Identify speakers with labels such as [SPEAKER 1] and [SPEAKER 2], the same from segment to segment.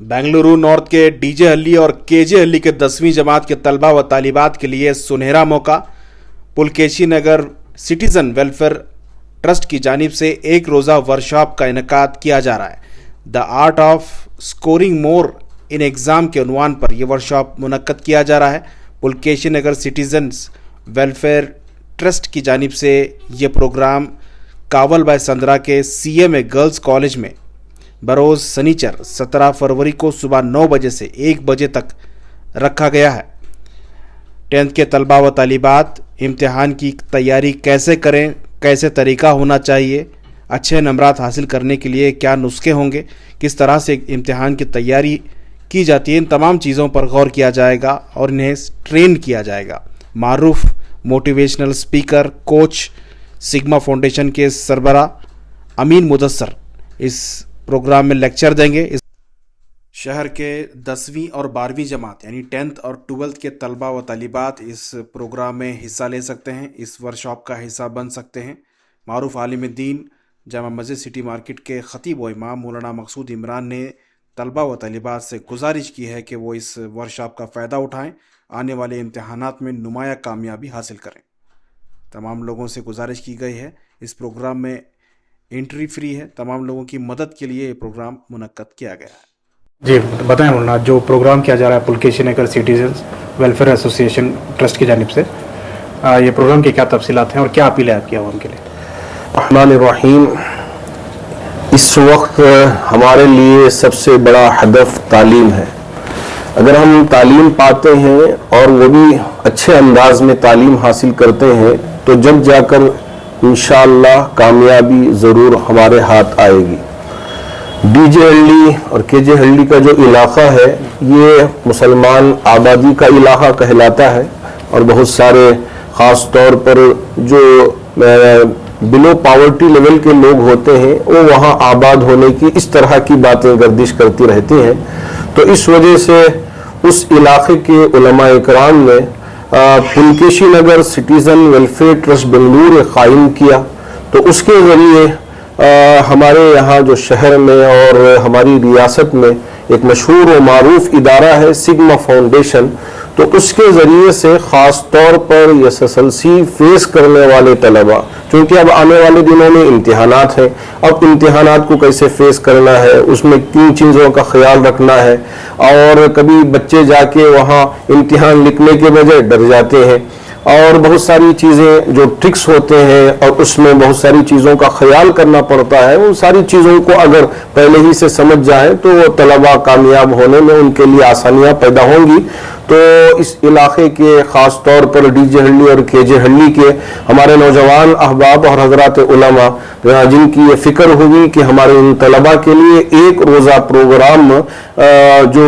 [SPEAKER 1] Bengaluru north के DJ हल्ली और केजे हल्ली के 10वीं जमात के तलबा व तालिबात के लिए सुनहरा मौका। पुलकेशी नगर सिटीज़न वेलफेयर ट्रस्ट की जानिब से एक रोज़ा वर्कशॉप का इनेकाद किया जा रहा है। The art of scoring more in exam के उन्वान पर यह वर्कशॉप मुनक्कद किया जा रहा है। पुलकेशी नगर सिटीज़न्स वेलफेयर ट्रस्ट की जानिब से ये प्रोग्राम कावल बाय संदरा के CMA गर्ल्स कॉलेज में बरोज़ सनीचर 17 फरवरी को सुबह 9 बजे से 1 बजे तक रखा गया है। 10th के तलबा व तालिबात इम्तिहान की तैयारी कैसे करें, कैसे तरीका होना चाहिए, अच्छे नंबरात हासिल करने के लिए क्या नुस्खे होंगे, किस तरह से इम्तिहान की तैयारी की जाती है, इन तमाम चीज़ों पर गौर किया जाएगा और इन्हें ट्रेन किया जाएगा। मारूफ motivational speaker coach sigma foundation के सरबरा अमीन मुदस्सर इस प्रोग्राम में लेक्चर देंगे। इस शहर के 10वीं और 12वीं जमात यानी 10th और 12th के तलबा व तालिबात इस प्रोग्राम में हिस्सा ले सकते हैं, इस वर्कशॉप का हिस्सा बन सकते हैं। मारूफ आलिम दीन जामा मस्जिद सिटी मार्केट के खतीब व इमाम मौलाना मकसूद इमरान ने तलबा व तालिबात से गुजारिश की है कि वो इस वर्कशॉप का फ़ायदा उठाएं, आने वाले इम्तिहानात में नुमाया कामयाबी हासिल करें। तमाम लोगों से गुजारिश की गई है। इस प्रोग्राम में एंट्री फ्री है। तमाम लोगों की मदद के लिए ये प्रोग्राम मुनक्कद किया गया है।
[SPEAKER 2] जी बताएं मौलाना, जो प्रोग्राम किया जा रहा है पुलकेशी नगर सिटीजन्स वेलफेयर एसोसिएशन ट्रस्ट की जानिब से, ये प्रोग्राम की क्या तफसीलात हैं और क्या अपील है आपकी आवाम के लिए?
[SPEAKER 3] रहमान रहीम, इस वक्त हमारे लिए सबसे बड़ा हदफ तालीम है। अगर हम तालीम पाते हैं और वो भी अच्छे अंदाज में तालीम हासिल करते हैं तो जब जाकर इंशाअल्लाह कामयाबी ज़रूर हमारे हाथ आएगी। डीजे हल्ली और केजे हल्ली का जो इलाका है ये मुसलमान आबादी का इलाका कहलाता है और बहुत सारे ख़ास तौर पर जो बिलो पावर्टी लेवल के लोग होते हैं वो वहाँ आबाद होने की इस तरह की बातें गर्दिश करती रहती हैं। तो इस वजह से उस इलाके के उलमा इकराम ने पुलकेशी नगर सिटीज़न वेलफेयर ट्रस्ट बेंगलुरु कायम किया। तो उसके ज़रिए हमारे यहाँ जो शहर में और हमारी रियासत में एक मशहूर व मारूफ इदारा है सिग्मा फाउंडेशन, तो उसके ज़रिए से ख़ास तौर पर SSLC फेस करने वाले तलबा, क्योंकि अब आने वाले दिनों में इम्तिहानात हैं, अब इम्तिहानात को कैसे फेस करना है, उसमें किन चीज़ों का ख्याल रखना है, और कभी बच्चे जाके वहाँ इम्तिहान लिखने के बजाय डर जाते हैं और बहुत सारी चीज़ें जो ट्रिक्स होते हैं और उसमें बहुत सारी चीज़ों का ख्याल करना पड़ता है। उन सारी चीज़ों को अगर पहले ही से समझ जाएं तो वो तलबा कामयाब होने में उनके लिए आसानियाँ पैदा होंगी। तो इस इलाके के ख़ास तौर पर डीजे हल्ली और केजे हल्ली के हमारे नौजवान अहबाब और हजरात उलमा जिनकी ये फ़िक्र होगी कि हमारे इन तलबा के लिए एक रोज़ा प्रोग्राम जो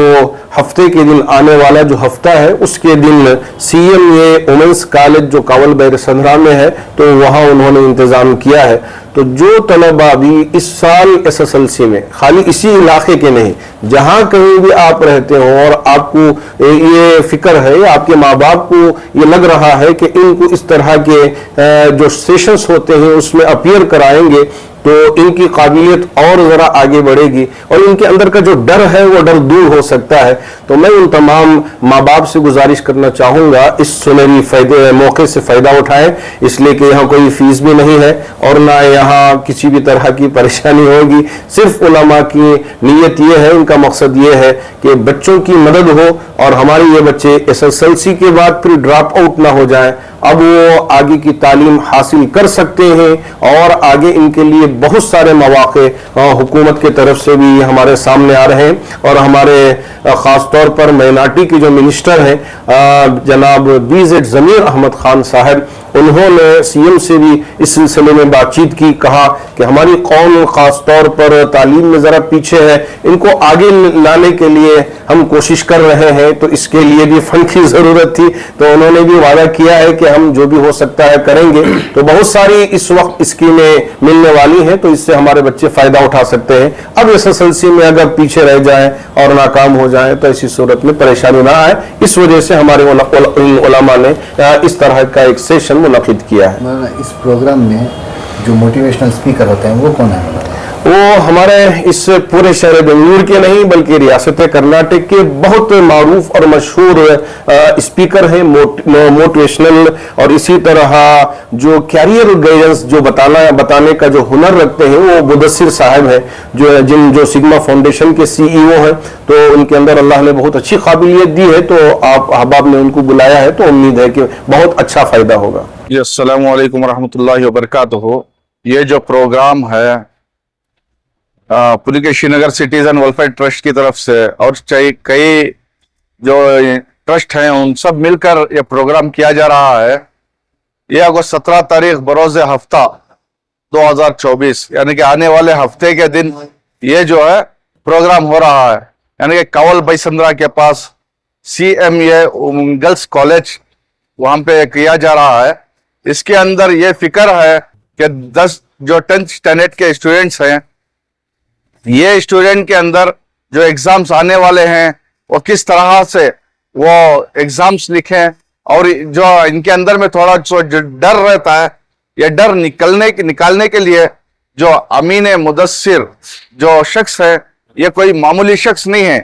[SPEAKER 3] हफ्ते के दिन आने वाला जो हफ्ता है उसके दिन CMA वुमेंस कॉलेज जो कावल बैर संदरा में है तो वहाँ उन्होंने इंतज़ाम किया है। तो जो तलबा भी इस साल SSLC में खाली इसी इलाके के नहीं, जहाँ कहीं भी आप रहते हो और आपको ये फिक्र है, आपके माँ बाप को ये लग रहा है कि इनको इस तरह के जो सेशंस होते हैं उसमें अपीयर कराएंगे तो इनकी काबिलियत और ज़रा आगे बढ़ेगी और इनके अंदर का जो डर है वो डर दूर हो सकता है। तो मैं उन तमाम माँ बाप से गुजारिश करना चाहूँगा इस सुनहरी मौके से फ़ायदा उठाएं, इसलिए कि यहाँ कोई फ़ीस भी नहीं है और ना यहाँ किसी भी तरह की परेशानी होगी। सिर्फ उलमा की नीयत ये है, इनका मकसद ये है कि बच्चों की मदद हो और हमारे ये बच्चे SSLC के बाद फिर ड्रॉप आउट ना हो जाए, अब वो आगे की तालीम हासिल कर सकते हैं और आगे इनके लिए बहुत सारे मौक़े हुकूमत के तरफ से भी हमारे सामने आ रहे हैं। और हमारे ख़ास तौर पर माइनॉरिटी के जो मिनिस्टर हैं जनाब BZ ज़मीर अहमद खान साहब, उन्होंने CM से भी इस सिलसिले में बातचीत की, कहा कि हमारी कौम ख़ास तौर पर तालीम में ज़रा पीछे है, इनको आगे लाने के लिए हम कोशिश कर रहे हैं, तो इसके लिए भी फंड की ज़रूरत थी। तो उन्होंने भी वादा किया है कि हम जो भी हो सकता है करेंगे। तो बहुत सारी इस वक्त स्कीमें मिलने वाली हैं, तो इससे हमारे बच्चे फ़ायदा उठा सकते हैं। अब SSLC में अगर पीछे रह जाएं और नाकाम हो जाएं तो ऐसी सूरत में परेशानी ना आए, इस वजह से हमारे उलमा ने इस तरह का एक सेशन मुनक़िद किया है।
[SPEAKER 4] इस प्रोग्राम में जो मोटिवेशनल स्पीकर होते हैं वो कौन है?
[SPEAKER 3] وہ ہمارے اس پورے شہر بنگلور کے نہیں بلکہ ریاست کرناٹک کے بہت معروف اور مشہور اسپیکر ہیں، موٹیویشنل، اور اسی طرح جو کیریئر گائیڈنس جو بتانے کا جو ہنر رکھتے ہیں، وہ مدثر صاحب ہیں جو سگما فاؤنڈیشن کے CEO ہیں. تو ان کے اندر اللہ نے بہت اچھی قابلیت دی ہے، تو آپ احباب نے ان کو بلایا ہے، تو امید ہے کہ بہت اچھا فائدہ ہوگا.
[SPEAKER 4] جی السلام علیکم ورحمۃ اللہ وبرکاتہ. یہ جو پروگرام ہے پلکیشی نگر سٹیزن ویلفیئر ٹرسٹ کی طرف سے اور کئی جو ٹرسٹ ہیں ان سب مل کر یہ پروگرام کیا جا رہا ہے. یہ اگست 17 تاریخ بروز ہفتہ 2024 یعنی کہ آنے والے ہفتے کے دن یہ جو ہے پروگرام ہو رہا ہے. یعنی کہ کاول بھیسندرا کے پاس CMA گرلس کالج وہاں پہ کیا جا رہا ہے. اس کے اندر یہ فکر ہے کہ 10 جو 10th اسٹینڈرڈ کے اسٹوڈنٹس ہیں، یہ اسٹوڈنٹ کے اندر جو ایگزامز آنے والے ہیں وہ کس طرح سے وہ ایگزامز لکھیں، اور جو ان کے اندر میں تھوڑا سا ڈر رہتا ہے، یہ ڈر نکالنے کے لیے جو امین مدثر جو شخص ہے، یہ کوئی معمولی شخص نہیں ہے.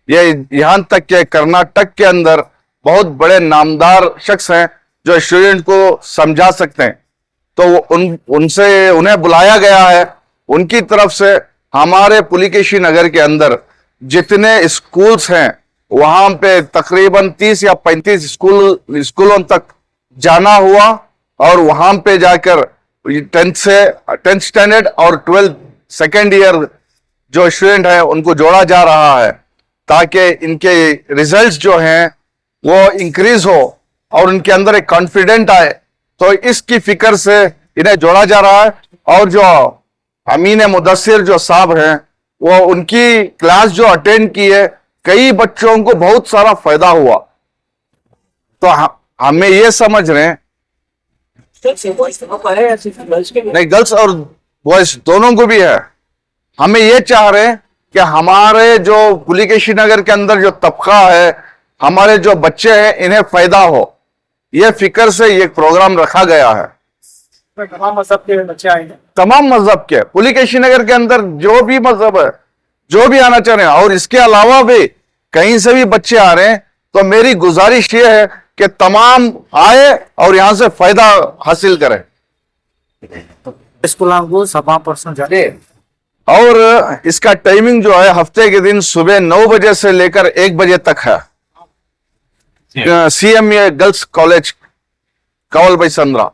[SPEAKER 4] یہ یہاں تک کہ کرناٹک کے اندر بہت بڑے نامدار شخص ہیں جو اسٹوڈنٹ کو سمجھا سکتے ہیں. تو انہیں بلایا گیا ہے. ان کی طرف سے ہمارے پلکیشی نگر کے اندر جتنے اسکولز ہیں وہاں پہ تقریباً 30 یا 35 اسکولوں تک جانا ہوا، اور وہاں پہ جا کر 10th اسٹینڈرڈ اور 12th سیکنڈ ایئر جو اسٹوڈنٹ ہیں ان کو جوڑا جا رہا ہے، تاکہ ان کے ریزلٹس جو ہیں وہ انکریز ہو اور ان کے اندر ایک کانفیڈنٹ آئے. تو اس کی فکر سے انہیں جوڑا جا رہا ہے. اور جو امین مدثر جو صاحب ہیں وہ ان کی کلاس جو اٹینڈ کی ہے، کئی بچوں کو بہت سارا فائدہ ہوا. تو ہمیں یہ سمجھ رہے ہیں نہیں، گرلس اور بوائز دونوں کو بھی ہے. ہمیں یہ چاہ رہے ہیں کہ ہمارے جو پلکیشی نگر کے اندر جو طبقہ ہے، ہمارے جو بچے ہیں، انہیں فائدہ ہو. یہ فکر سے یہ پروگرام رکھا گیا ہے.
[SPEAKER 2] تمام مذہب کے بچے آئیں گے،
[SPEAKER 4] تمام مذہب کے، پلکیشی نگر کے اندر جو بھی مذہب ہے، جو بھی آنا چاہ رہے ہیں، اور اس کے علاوہ بھی کہیں سے بھی بچے آ رہے ہیں. تو میری گزارش یہ ہے کہ تمام آئے اور یہاں سے فائدہ حاصل کریں.
[SPEAKER 2] اسکولوں سبا پرسن جانے،
[SPEAKER 4] اور اس کا ٹائمنگ جو ہے ہفتے کے دن صبح 9 بجے سے لے کر 1 بجے تک ہے. CMA girls college Kaval بھیسندرا.